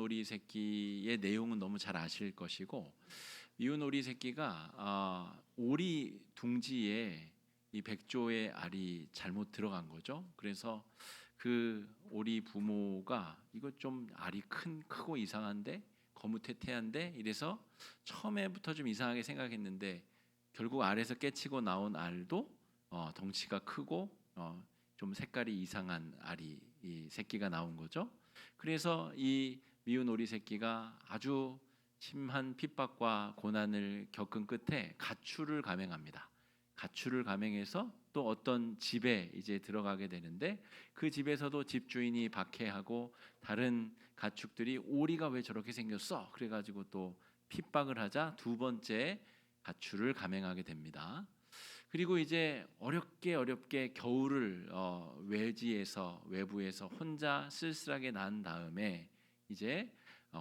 오리 새끼의 내용은 너무 잘 아실 것이고, 미운 오리 새끼가 오리 둥지에 이 백조의 알이 잘못 들어간 거죠. 그래서 그 오리 부모가 이거 좀 알이 크고 이상한데, 거무퇴퇴한데, 이래서 처음에부터 좀 이상하게 생각했는데 결국 알에서 깨치고 나온 알도 덩치가 크고 좀 색깔이 이상한 알이 이 새끼가 나온 거죠. 그래서 이 미운 오리 새끼가 아주 심한 핍박과 고난을 겪은 끝에 가출을 감행합니다. 가출을 감행해서 또 어떤 집에 이제 들어가게 되는데, 그 집에서도 집주인이 박해하고 다른 가축들이 오리가 왜 저렇게 생겼어? 그래가지고 또 핍박을 하자 두 번째 가출을 감행하게 됩니다. 그리고 이제 어렵게 겨울을 외부에서 혼자 쓸쓸하게 난 다음에 이제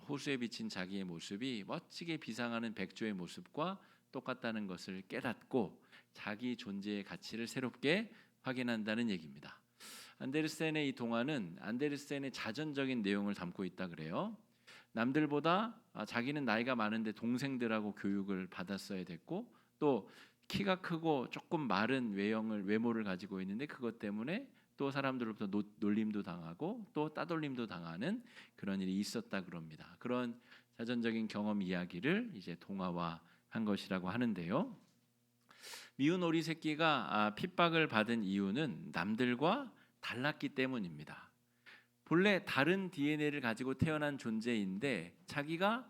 호수에 비친 자기의 모습이 멋지게 비상하는 백조의 모습과 똑같다는 것을 깨닫고 자기 존재의 가치를 새롭게 확인한다는 얘기입니다. 안데르센의 이 동화는 안데르센의 자전적인 내용을 담고 있다 그래요. 남들보다 자기는 나이가 많은데 동생들하고 교육을 받았어야 됐고, 또 키가 크고 조금 마른 외모를 가지고 있는데 그것 때문에 또 사람들로부터 놀림도 당하고 또 따돌림도 당하는 그런 일이 있었다 그럽니다. 그런 자전적인 경험 이야기를 이제 동화화한 것이라고 하는데요. 미운 오리 새끼가 핍박을 받은 이유는 남들과 달랐기 때문입니다. 본래 다른 DNA를 가지고 태어난 존재인데 자기가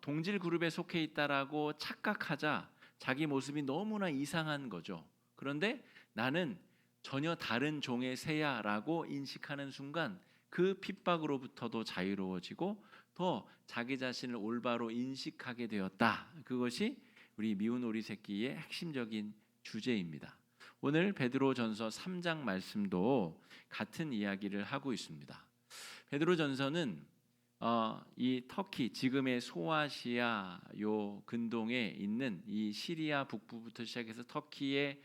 동질 그룹에 속해 있다라고 착각하자 자기 모습이 너무나 이상한 거죠. 그런데 나는 전혀 다른 종의 새야라고 인식하는 순간 그 핍박으로부터도 자유로워지고 더 자기 자신을 올바로 인식하게 되었다. 그것이 우리 미운 오리 새끼의 핵심적인 주제입니다. 오늘 베드로전서 3장 말씀도 같은 이야기를 하고 있습니다. 베드로전서는 이 터키, 지금의 소아시아 요 근동에 있는 이 시리아 북부부터 시작해서 터키의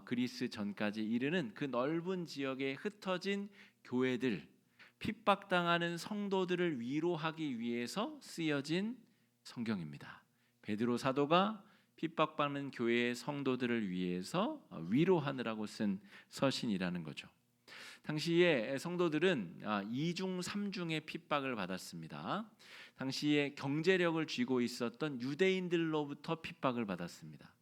그리스 전까지 이르는 그 넓은 지역에 흩어진 교회들, 핍박당하는 성도들을 위로하기 위해서 쓰여진 성경입니다. 베드로 사도가 핍박받는 교회의 성도들을 위해서 위로하느라고 쓴 서신이라는 거죠. 당시에 성도들은 2중 3중의 핍박을 받았습니다. 당시에 경제력을 쥐고 있었던 유대인들로부터 핍박을 받았습니다.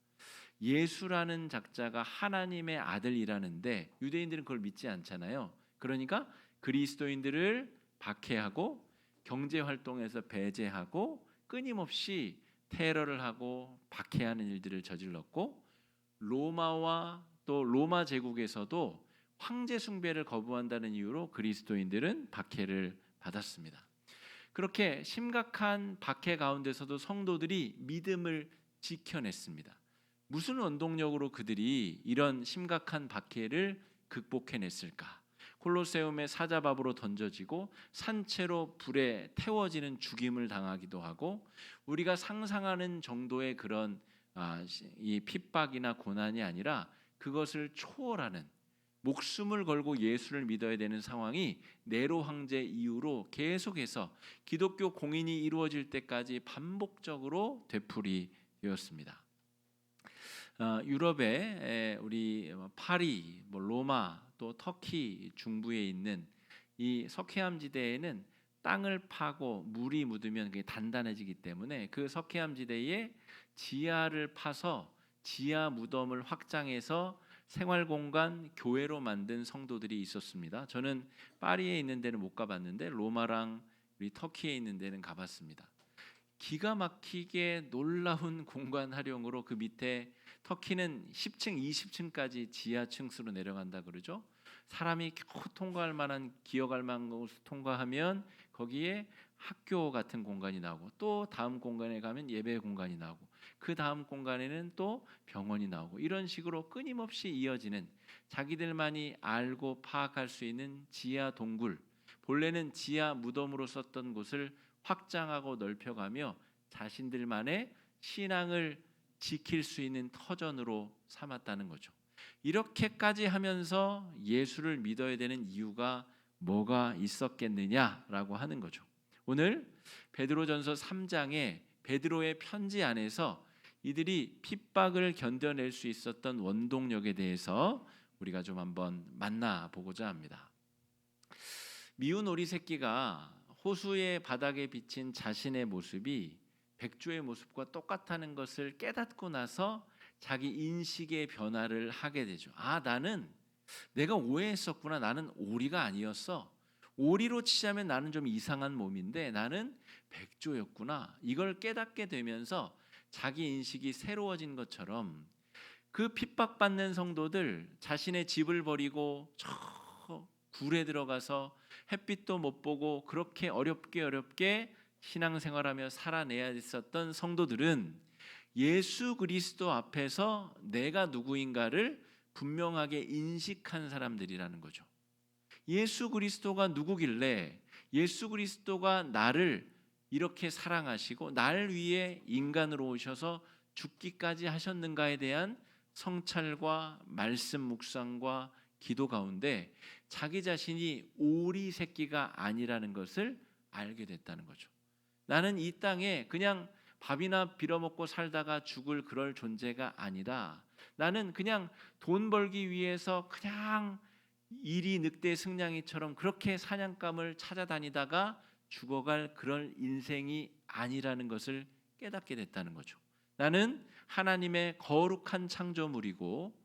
예수라는 작자가 하나님의 아들이라는데 유대인들은 그걸 믿지 않잖아요. 그러니까 그리스도인들을 박해하고 경제활동에서 배제하고 끊임없이 테러를 하고 박해하는 일들을 저질렀고, 로마와 또 로마 제국에서도 황제 숭배를 거부한다는 이유로 그리스도인들은 박해를 받았습니다. 그렇게 심각한 박해 가운데서도 성도들이 믿음을 지켜냈습니다. 무슨 원동력으로 그들이 이런 심각한 박해를 극복해냈을까? 콜로세움의 사자밥으로 던져지고 산채로 불에 태워지는 죽임을 당하기도 하고, 우리가 상상하는 정도의 그런 이 핍박이나 고난이 아니라 그것을 초월하는, 목숨을 걸고 예수를 믿어야 되는 상황이 네로 황제 이후로 계속해서 기독교 공인이 이루어질 때까지 반복적으로 되풀이되었습니다. 유럽의 우리 파리, 로마, 또 터키 중부에 있는 이 석회암 지대에는 땅을 파고 물이 묻으면 그게 단단해지기 때문에 그 석회암 지대에 지하를 파서 지하 무덤을 확장해서 생활공간 교회로 만든 성도들이 있었습니다. 저는 파리에 있는 데는 못 가봤는데 로마랑 우리 터키에 있는 데는 가봤습니다. 기가 막히게 놀라운 공간 활용으로 그 밑에, 터키는 10층, 20층까지 지하층수로 내려간다 그러죠. 사람이 겨우 통과할 만한, 기어갈 만한 곳을 통과하면 거기에 학교 같은 공간이 나오고, 또 다음 공간에 가면 예배 공간이 나오고, 그 다음 공간에는 또 병원이 나오고, 이런 식으로 끊임없이 이어지는, 자기들만이 알고 파악할 수 있는 지하 동굴, 본래는 지하 무덤으로 썼던 곳을 확장하고 넓혀가며 자신들만의 신앙을 지킬 수 있는 터전으로 삼았다는 거죠. 이렇게까지 하면서 예수를 믿어야 되는 이유가 뭐가 있었겠느냐라고 하는 거죠. 오늘 베드로전서 3장의 베드로의 편지 안에서 이들이 핍박을 견뎌낼 수 있었던 원동력에 대해서 우리가 좀 한번 만나보고자 합니다. 미운 오리 새끼가 호수의 바닥에 비친 자신의 모습이 백조의 모습과 똑같다는 것을 깨닫고 나서 자기 인식의 변화를 하게 되죠. 나는 내가 오해했었구나. 나는 오리가 아니었어. 오리로 치자면 나는 좀 이상한 몸인데 나는 백조였구나. 이걸 깨닫게 되면서 자기 인식이 새로워진 것처럼 그 핍박받는 성도들 자신의 집을 버리고 저 굴에 들어가서 햇빛도 못 보고 그렇게 어렵게 신앙생활하며 살아내야 했었던 성도들은 예수 그리스도 앞에서 내가 누구인가를 분명하게 인식한 사람들이라는 거죠. 예수 그리스도가 누구길래 예수 그리스도가 나를 이렇게 사랑하시고 날 위해 인간으로 오셔서 죽기까지 하셨는가에 대한 성찰과 말씀 묵상과 기도 가운데 자기 자신이 오리 새끼가 아니라는 것을 알게 됐다는 거죠. 나는 이 땅에 그냥 밥이나 빌어먹고 살다가 죽을 그럴 존재가 아니다. 나는 그냥 돈 벌기 위해서 그냥 일이 늑대 승냥이처럼 그렇게 사냥감을 찾아다니다가 죽어갈 그런 인생이 아니라는 것을 깨닫게 됐다는 거죠. 나는 하나님의 거룩한 창조물이고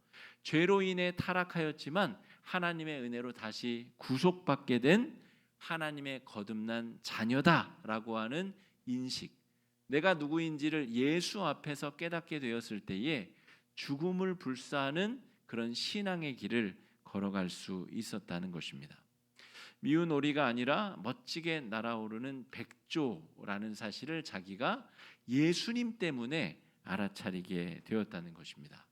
죄로 인해 타락하였지만 하나님의 은혜로 다시 구속받게 된 하나님의 거듭난 자녀다라고 하는 인식, 내가 누구인지를 예수 앞에서 깨닫게 되었을 때에 죽음을 불사하는 그런 신앙의 길을 걸어갈 수 있었다는 것입니다. 미운 오리가 아니라 멋지게 날아오르는 백조라는 사실을 자기가 예수님 때문에 알아차리게 되었다는 것입니다.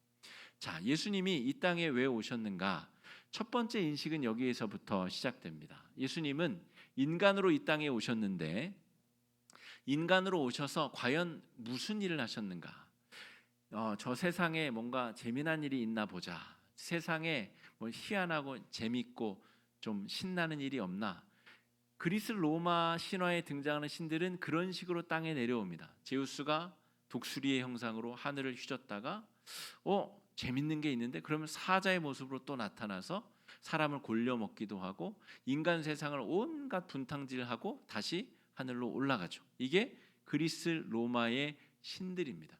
자, 예수님이 이 땅에 왜 오셨는가? 첫 번째 인식은 여기에서부터 시작됩니다. 예수님은 인간으로 이 땅에 오셨는데 인간으로 오셔서 과연 무슨 일을 하셨는가? 저 세상에 뭔가 재미난 일이 있나 보자. 세상에 뭐 희한하고 재밌고 좀 신나는 일이 없나? 그리스 로마 신화에 등장하는 신들은 그런 식으로 땅에 내려옵니다. 제우스가 독수리의 형상으로 하늘을 휘젓다가 재밌는 게 있는데 그러면 사자의 모습으로 또 나타나서 사람을 골려 먹기도 하고 인간 세상을 온갖 분탕질하고 다시 하늘로 올라가죠. 이게 그리스 로마의 신들입니다.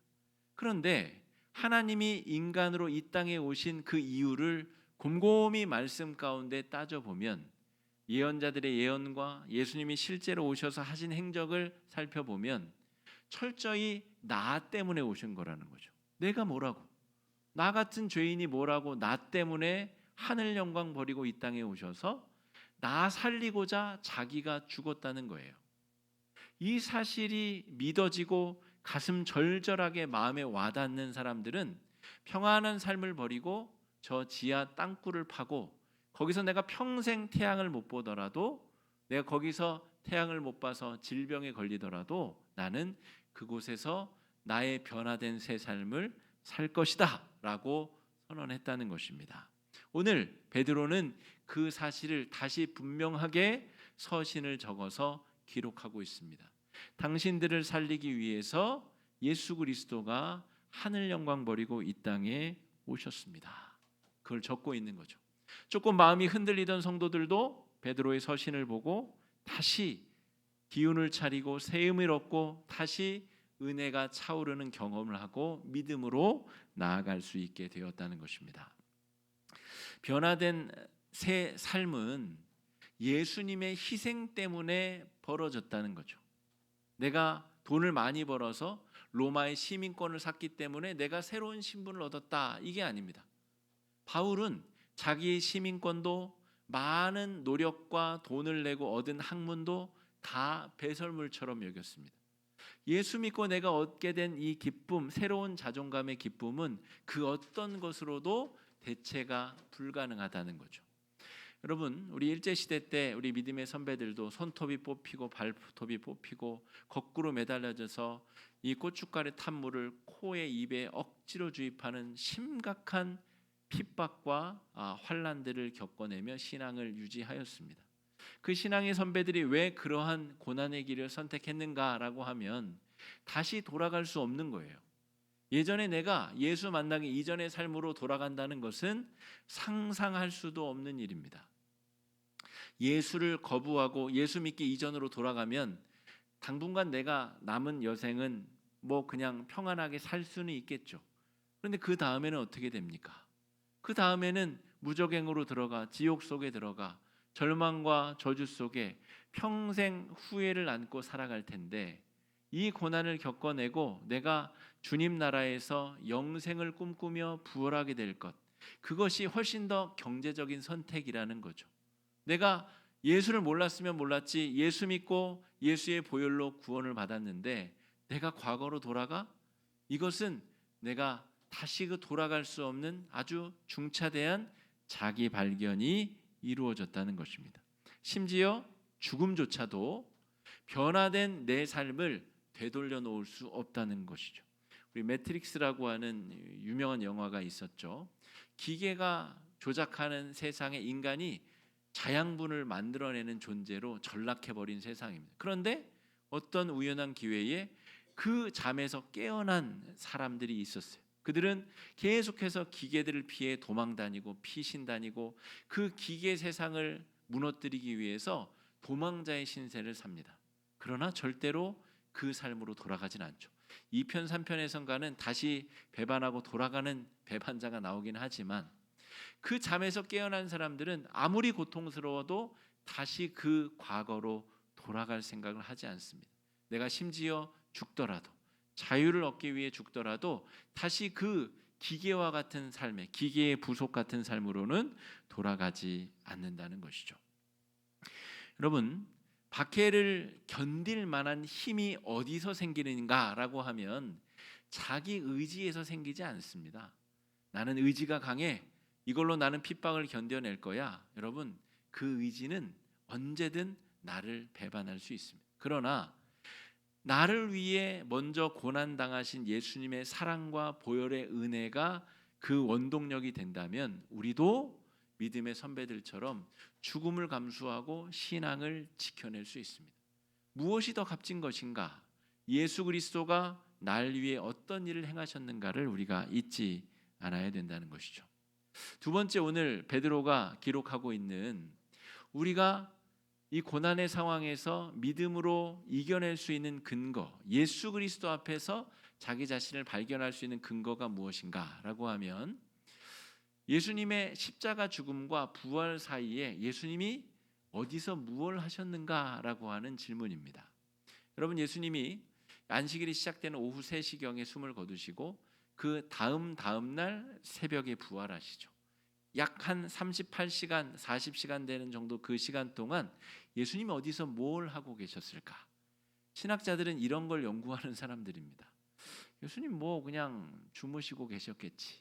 그런데 하나님이 인간으로 이 땅에 오신 그 이유를 곰곰이 말씀 가운데 따져보면 예언자들의 예언과 예수님이 실제로 오셔서 하신 행적을 살펴보면 철저히 나 때문에 오신 거라는 거죠. 내가 뭐라고? 나 같은 죄인이 뭐라고 나 때문에 하늘 영광 버리고 이 땅에 오셔서 나 살리고자 자기가 죽었다는 거예요. 이 사실이 믿어지고 가슴 절절하게 마음에 와닿는 사람들은 평안한 삶을 버리고 저 지하 땅굴을 파고 거기서 내가 평생 태양을 못 보더라도 내가 거기서 태양을 못 봐서 질병에 걸리더라도 나는 그곳에서 나의 변화된 새 삶을 살 것이다 라고 선언했다는 것입니다. 오늘 베드로는 그 사실을 다시 분명하게 서신을 적어서 기록하고 있습니다. 당신들을 살리기 위해서 예수 그리스도가 하늘 영광 버리고 이 땅에 오셨습니다. 그걸 적고 있는 거죠. 조금 마음이 흔들리던 성도들도 베드로의 서신을 보고 다시 기운을 차리고 새 힘을 얻고 다시 은혜가 차오르는 경험을 하고 믿음으로 나아갈 수 있게 되었다는 것입니다. 변화된 새 삶은 예수님의 희생 때문에 벌어졌다는 거죠. 내가 돈을 많이 벌어서 로마의 시민권을 샀기 때문에 내가 새로운 신분을 얻었다, 이게 아닙니다. 바울은 자기의 시민권도 많은 노력과 돈을 내고 얻은 학문도 다 배설물처럼 여겼습니다. 예수 믿고 내가 얻게 된 이 기쁨, 새로운 자존감의 기쁨은 그 어떤 것으로도 대체가 불가능하다는 거죠. 여러분, 우리 일제시대 때 우리 믿음의 선배들도 손톱이 뽑히고 발톱이 뽑히고 거꾸로 매달려져서 이 고춧가루 탄 물을 코에 입에 억지로 주입하는 심각한 핍박과 환난들을 겪어내며 신앙을 유지하였습니다. 그 신앙의 선배들이 왜 그러한 고난의 길을 선택했는가라고 하면 다시 돌아갈 수 없는 거예요. 예전에 내가 예수 만나기 이전의 삶으로 돌아간다는 것은 상상할 수도 없는 일입니다. 예수를 거부하고 예수 믿기 이전으로 돌아가면 당분간 내가 남은 여생은 뭐 그냥 평안하게 살 수는 있겠죠. 그런데 그 다음에는 어떻게 됩니까? 그 다음에는 무저갱으로 들어가 지옥 속에 들어가 절망과 저주 속에 평생 후회를 안고 살아갈 텐데, 이 고난을 겪어내고 내가 주님 나라에서 영생을 꿈꾸며 부활하게 될 것, 그것이 훨씬 더 경제적인 선택이라는 거죠. 내가 예수를 몰랐으면 몰랐지 예수 믿고 예수의 보혈로 구원을 받았는데 내가 과거로 돌아가? 이것은 내가 다시 돌아갈 수 없는 아주 중차대한 자기 발견이 이루어졌다는 것입니다. 심지어 죽음조차도 변화된 내 삶을 되돌려 놓을 수 없다는 것이죠. 우리 매트릭스라고 하는 유명한 영화가 있었죠. 기계가 조작하는 세상에 인간이 자양분을 만들어내는 존재로 전락해버린 세상입니다. 그런데 어떤 우연한 기회에 그 잠에서 깨어난 사람들이 있었어요. 그들은 계속해서 기계들을 피해 도망다니고 피신다니고 그 기계 세상을 무너뜨리기 위해서 도망자의 신세를 삽니다. 그러나 절대로 그 삶으로 돌아가진 않죠. 2편 3편에선가는 다시 배반하고 돌아가는 배반자가 나오긴 하지만 그 잠에서 깨어난 사람들은 아무리 고통스러워도 다시 그 과거로 돌아갈 생각을 하지 않습니다. 내가 심지어 죽더라도, 자유를 얻기 위해 죽더라도 다시 그 기계와 같은 삶에, 기계의 부속 같은 삶으로는 돌아가지 않는다는 것이죠. 여러분, 박해를 견딜 만한 힘이 어디서 생기는가라고 하면 자기 의지에서 생기지 않습니다. 나는 의지가 강해, 이걸로 나는 핍박을 견뎌낼 거야. 여러분, 그 의지는 언제든 나를 배반할 수 있습니다. 그러나 나를 위해 먼저 고난당하신 예수님의 사랑과 보혈의 은혜가 그 원동력이 된다면 우리도 믿음의 선배들처럼 죽음을 감수하고 신앙을 지켜낼 수 있습니다. 무엇이 더 값진 것인가? 예수 그리스도가 날 위해 어떤 일을 행하셨는가를 우리가 잊지 않아야 된다는 것이죠. 두 번째, 오늘 베드로가 기록하고 있는 우리가 이 고난의 상황에서 믿음으로 이겨낼 수 있는 근거, 예수 그리스도 앞에서 자기 자신을 발견할 수 있는 근거가 무엇인가라고 하면 예수님의 십자가 죽음과 부활 사이에 예수님이 어디서 무엇을 하셨는가라고 하는 질문입니다. 여러분, 예수님이 안식일이 시작되는 오후 3시경에 숨을 거두시고 그 다음 날 새벽에 부활하시죠. 약 한 38시간, 40시간 되는 정도 그 시간 동안 예수님이 어디서 뭘 하고 계셨을까? 신학자들은 이런 걸 연구하는 사람들입니다. 예수님 뭐 그냥 주무시고 계셨겠지.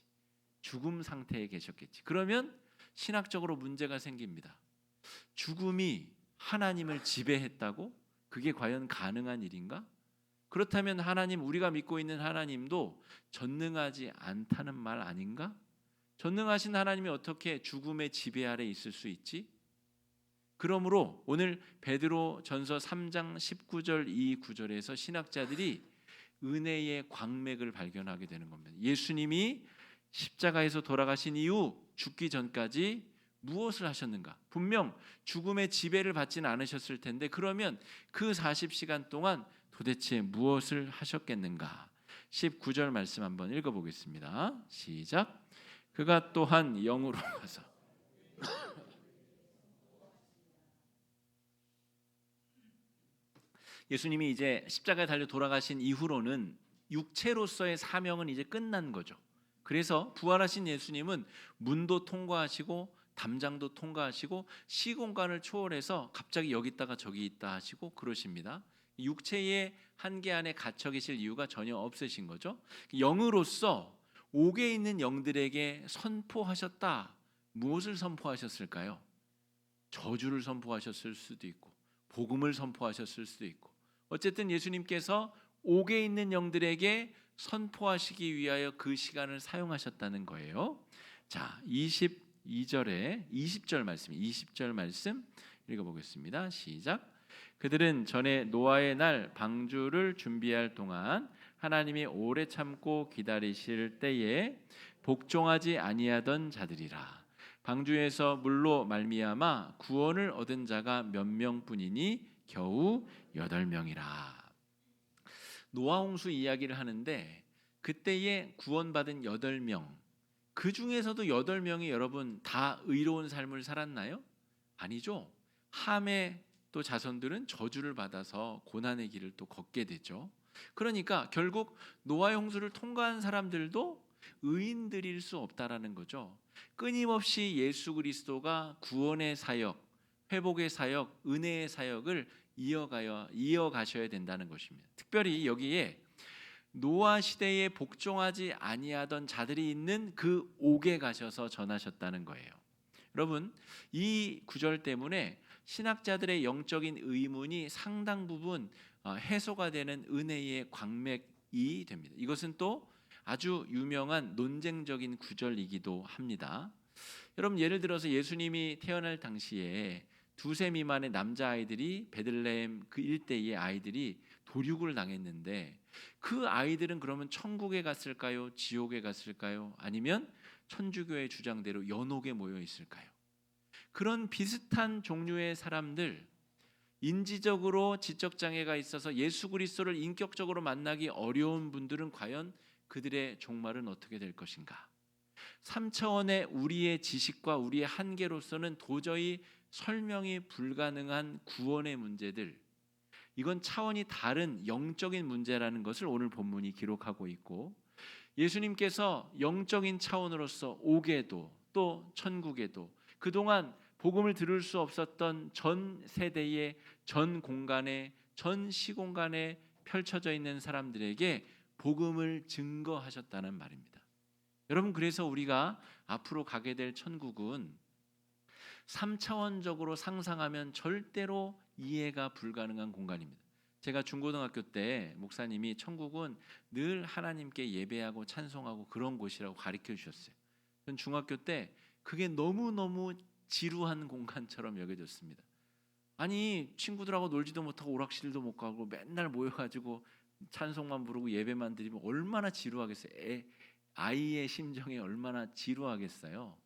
죽음 상태에 계셨겠지. 그러면 신학적으로 문제가 생깁니다. 죽음이 하나님을 지배했다고? 그게 과연 가능한 일인가? 그렇다면 하나님, 우리가 믿고 있는 하나님도 전능하지 않다는 말 아닌가? 전능하신 하나님이 어떻게 죽음의 지배 아래 있을 수 있지? 그러므로 오늘 베드로 전서 3장 19절 이 구절에서 신학자들이 은혜의 광맥을 발견하게 되는 겁니다. 예수님이 십자가에서 돌아가신 이후 죽기 전까지 무엇을 하셨는가? 분명 죽음의 지배를 받지는 않으셨을 텐데 그러면 그 40시간 동안 도대체 무엇을 하셨겠는가? 19절 말씀 한번 읽어보겠습니다. 시작. 그가 또한 영으로 가서 예수님이 이제 십자가에 달려 돌아가신 이후로는 육체로서의 사명은 이제 끝난 거죠. 그래서 부활하신 예수님은 문도 통과하시고 담장도 통과하시고 시공간을 초월해서 갑자기 여기 있다가 저기 있다 하시고 그러십니다. 육체의 한계 안에 갇혀 계실 이유가 전혀 없으신 거죠. 영으로서 옥에 있는 영들에게 선포하셨다. 무엇을 선포하셨을까요? 저주를 선포하셨을 수도 있고 복음을 선포하셨을 수도 있고, 어쨌든 예수님께서 옥에 있는 영들에게 선포하시기 위하여 그 시간을 사용하셨다는 거예요. 자, 20절 말씀 읽어보겠습니다. 시작. 그들은 전에 노아의 날 방주를 준비할 동안 하나님이 오래 참고 기다리실 때에 복종하지 아니하던 자들이라. 방주에서 물로 말미암아 구원을 얻은 자가 몇 명뿐이니 겨우 8명이라. 노아 홍수 이야기를 하는데 그때에 구원받은 8명, 그 중에서도 8명이 여러분 다 의로운 삶을 살았나요? 아니죠. 함의 또 자손들은 저주를 받아서 고난의 길을 또 걷게 되죠. 그러니까 결국 노아의 홍수를 통과한 사람들도 의인들일 수 없다라는 거죠. 끊임없이 예수 그리스도가 구원의 사역, 회복의 사역, 은혜의 사역을 이어가셔야 된다는 것입니다. 특별히 여기에 노아 시대에 복종하지 아니하던 자들이 있는 그 옥에 가셔서 전하셨다는 거예요. 여러분, 이 구절 때문에 신학자들의 영적인 의문이 상당 부분 해소가 되는 은혜의 광맥이 됩니다. 이것은 또 아주 유명한 논쟁적인 구절이기도 합니다. 여러분, 예를 들어서 예수님이 태어날 당시에 2세 미만의 남자아이들이 베들레헴 그 일대의 아이들이 도륙을 당했는데 그 아이들은 그러면 천국에 갔을까요? 지옥에 갔을까요? 아니면 천주교의 주장대로 연옥에 모여 있을까요? 그런 비슷한 종류의 사람들, 인지적으로 지적장애가 있어서 예수 그리스도를 인격적으로 만나기 어려운 분들은 과연 그들의 종말은 어떻게 될 것인가? 3차원의 우리의 지식과 우리의 한계로서는 도저히 설명이 불가능한 구원의 문제들, 이건 차원이 다른 영적인 문제라는 것을 오늘 본문이 기록하고 있고, 예수님께서 영적인 차원으로서 옥에도 또 천국에도 그동안 복음을 들을 수 없었던 전 세대의 전 공간에, 전 시공간에 펼쳐져 있는 사람들에게 복음을 증거하셨다는 말입니다. 여러분, 그래서 우리가 앞으로 가게 될 천국은 3차원적으로 상상하면 절대로 이해가 불가능한 공간입니다. 제가 중고등학교 때 목사님이 천국은 늘 하나님께 예배하고 찬송하고 그런 곳이라고 가르쳐 주셨어요. 전 중학교 때 그게 너무너무 지루한 공간처럼 여겨졌습니다. 아니, 친구들하고 놀지도 못하고 오락실도 못 가고 맨날 모여가지고 찬송만 부르고 예배만 드리면 얼마나 지루하겠어요. 아이의 심정이 얼마나 지루하겠어요.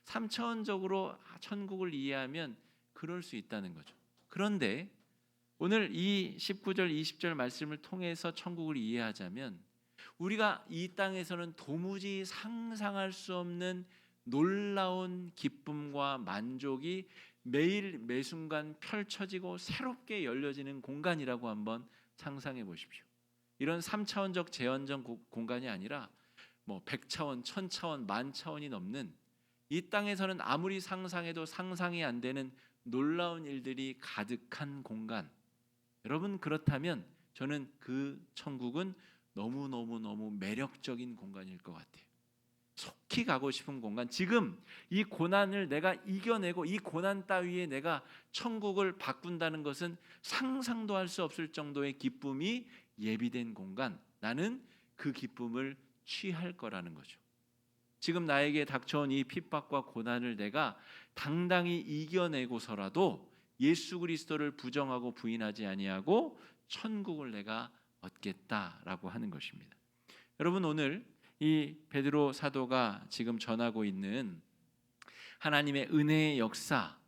3차원적으로 천국을 이해하면 그럴 수 있다는 거죠. 그런데 오늘 이 19절 20절 말씀을 통해서 천국을 이해하자면 우리가 이 땅에서는 도무지 상상할 수 없는 놀라운 기쁨과 만족이 매일 매순간 펼쳐지고 새롭게 열려지는 공간이라고 한번 상상해 보십시오. 이런 3차원적 제한적 공간이 아니라 뭐 100차원, 1000차원, 10,000차원이 넘는, 이 땅에서는 아무리 상상해도 상상이 안 되는 놀라운 일들이 가득한 공간. 여러분, 그렇다면 저는 그 천국은 너무너무 매력적인 공간일 것 같아요. 속히 가고 싶은 공간. 지금 이 고난을 내가 이겨내고 이 고난 따위에 내가 천국을 바꾼다는 것은 상상도 할 수 없을 정도의 기쁨이 예비된 공간. 나는 그 기쁨을 취할 거라는 거죠. 지금 나에게 닥쳐온 이 핍박과 고난을 내가 당당히 이겨내고서라도 예수 그리스도를 부정하고 부인하지 아니하고 천국을 내가 얻겠다라고 하는 것입니다. 여러분, 오늘 이 베드로 사도가 지금 전하고 있는 하나님의 은혜의 역사,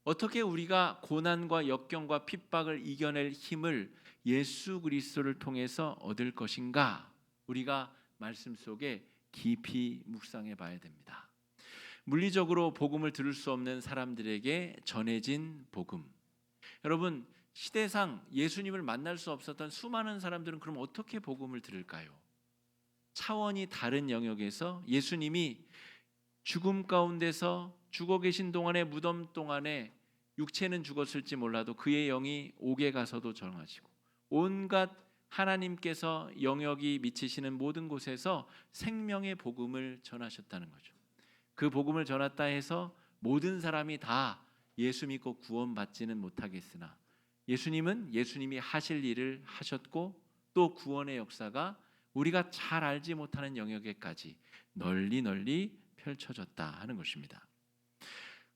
어떻게 우리가 고난과 역경과 핍박을 이겨낼 힘을 예수 그리스도를 통해서 얻을 것인가, 우리가 말씀 속에 깊이 묵상해 봐야 됩니다. 물리적으로 복음을 들을 수 없는 사람들에게 전해진 복음. 여러분, 시대상 예수님을 만날 수 없었던 수많은 사람들은 그럼 어떻게 복음을 들을까요? 차원이 다른 영역에서 예수님이 죽음 가운데서 죽어 계신 동안에, 무덤 동안에 육체는 죽었을지 몰라도 그의 영이 옥에 가서도 전하시고 온갖 하나님께서 영역이 미치시는 모든 곳에서 생명의 복음을 전하셨다는 거죠. 그 복음을 전했다 해서 모든 사람이 다 예수 믿고 구원받지는 못하겠으나 예수님은 예수님이 하실 일을 하셨고 또 구원의 역사가 우리가 잘 알지 못하는 영역에까지 널리 펼쳐졌다 하는 것입니다.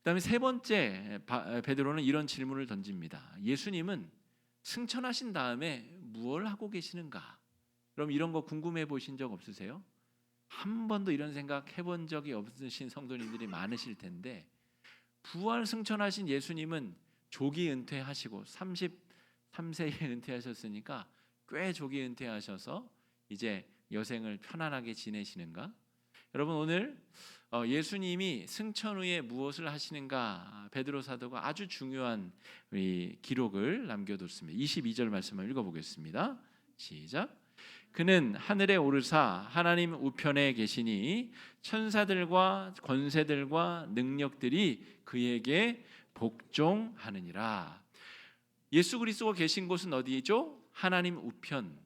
그다음에 세 번째 베드로는 이런 질문을 던집니다. 예수님은 승천하신 다음에 무엇을 하고 계시는가? 그럼 이런 거 궁금해 보신 적 없으세요? 한 번도 이런 생각 해본 적이 없으신 성도님들이 많으실 텐데, 부활 승천하신 예수님은 조기 은퇴하시고 33세에 은퇴하셨으니까 꽤 조기 은퇴하셔서 이제 여생을 편안하게 지내시는가? 여러분, 오늘 예수님이 승천 후에 무엇을 하시는가, 베드로 사도가 아주 중요한 기록을 남겨뒀습니다. 22절 말씀을 읽어보겠습니다. 시작. 그는 하늘에 오르사 하나님 우편에 계시니 천사들과 권세들과 능력들이 그에게 복종하느니라. 예수 그리스도가 계신 곳은 어디죠? 하나님 우편.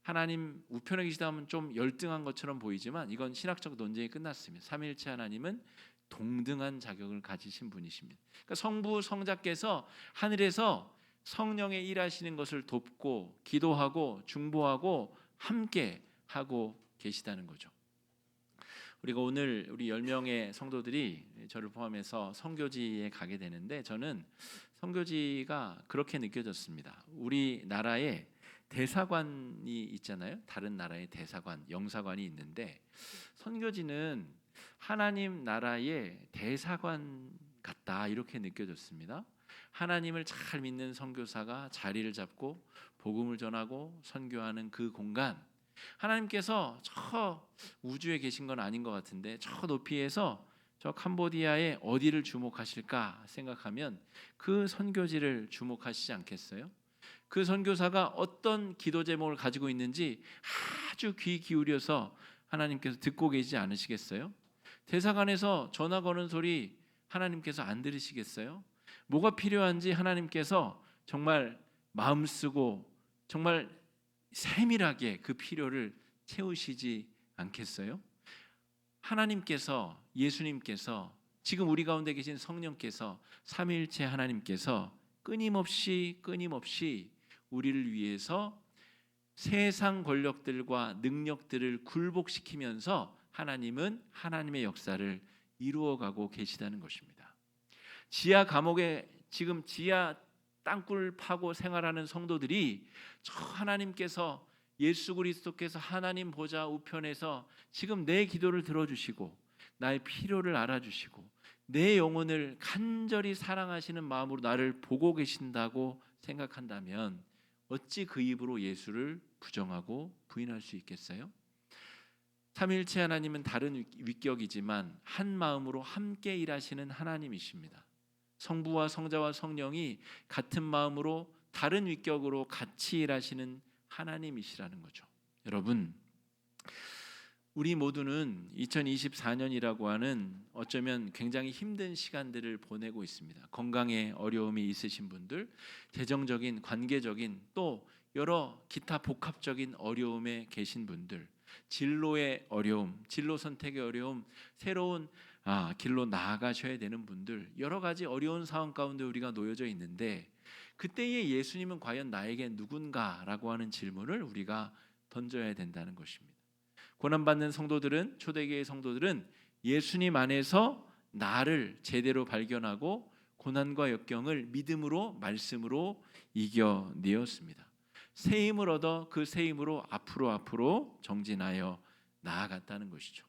하나님 우편에 계시다 하면 좀 열등한 것처럼 보이지만 이건 신학적 논쟁이 끝났습니다. 삼위일체 하나님은 동등한 자격을 가지신 분이십니다. 그러니까 성부 성자께서 하늘에서 성령의 일하시는 것을 돕고 기도하고 중보하고 함께 하고 계시다는 거죠. 우리가 오늘 우리 10명의 성도들이 저를 포함해서 선교지에 가게 되는데, 저는 선교지가 그렇게 느껴졌습니다. 우리나라에 대사관이 있잖아요. 다른 나라의 대사관, 영사관이 있는데, 선교지는 하나님 나라의 대사관 같다, 이렇게 느껴졌습니다. 하나님을 잘 믿는 선교사가 자리를 잡고 복음을 전하고 선교하는 그 공간, 하나님께서 저 우주에 계신 건 아닌 것 같은데 저 높이에서 저 캄보디아에 어디를 주목하실까 생각하면 그 선교지를 주목하시지 않겠어요? 그 선교사가 어떤 기도 제목을 가지고 있는지 아주 귀 기울여서 하나님께서 듣고 계시지 않으시겠어요? 대사관에서 전화 거는 소리 하나님께서 안 들으시겠어요? 뭐가 필요한지 하나님께서 정말 마음 쓰고 정말 세밀하게 그 필요를 채우시지 않겠어요? 하나님께서, 예수님께서, 지금 우리 가운데 계신 성령께서, 삼위일체 하나님께서 끊임없이 우리를 위해서 세상 권력들과 능력들을 굴복시키면서 하나님은 하나님의 역사를 이루어가고 계시다는 것입니다. 지하 감옥에 지금 지하 땅굴 파고 생활하는 성도들이 저 하나님께서, 예수 그리스도께서 하나님 보좌 우편에서 지금 내 기도를 들어주시고 나의 필요를 알아주시고 내 영혼을 간절히 사랑하시는 마음으로 나를 보고 계신다고 생각한다면 어찌 그 입으로 예수를 부정하고 부인할 수 있겠어요? 삼위일체 하나님은 다른 위격이지만 한 마음으로 함께 일하시는 하나님이십니다. 성부와 성자와 성령이 같은 마음으로 다른 위격으로 같이 일하시는 하나님이시라는 거죠. 여러분, 우리 모두는 2024년이라고 하는 어쩌면 굉장히 힘든 시간들을 보내고 있습니다. 건강에 어려움이 있으신 분들, 재정적인, 관계적인, 또 여러 기타 복합적인 어려움에 계신 분들, 진로의 어려움, 진로 선택의 어려움, 새로운 길로 나아가셔야 되는 분들, 여러 가지 어려운 상황 가운데 우리가 놓여져 있는데, 그때의 예수님은 과연 나에게 누군가라고 하는 질문을 우리가 던져야 된다는 것입니다. 고난받는 성도들은, 초대교회 성도들은 예수님 안에서 나를 제대로 발견하고 고난과 역경을 믿음으로, 말씀으로 이겨내었습니다. 새 힘을 얻어 그 새 힘으로 앞으로 정진하여 나아갔다는 것이죠.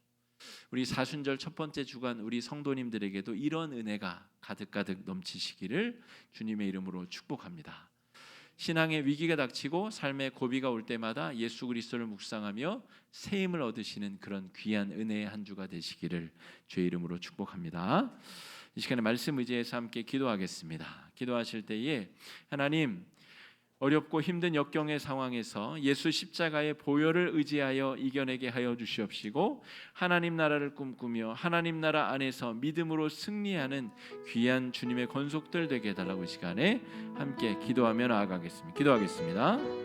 우리 사순절 첫 번째 주간 우리 성도님들에게도 이런 은혜가 가득가득 넘치시기를 주님의 이름으로 축복합니다. 신앙의 위기가 닥치고 삶의 고비가 올 때마다 예수 그리스도를 묵상하며 새 힘을 얻으시는 그런 귀한 은혜의 한 주가 되시기를 주의 이름으로 축복합니다. 이 시간에 말씀 의지해서 함께 기도하겠습니다. 기도하실 때에 하나님, 어렵고 힘든 역경의 상황에서 예수 십자가의 보혈을 의지하여 이겨내게 하여 주시옵시고, 하나님 나라를 꿈꾸며 하나님 나라 안에서 믿음으로 승리하는 귀한 주님의 권속들 되게 해달라고 이 시간에 함께 기도하며 나아가겠습니다. 기도하겠습니다.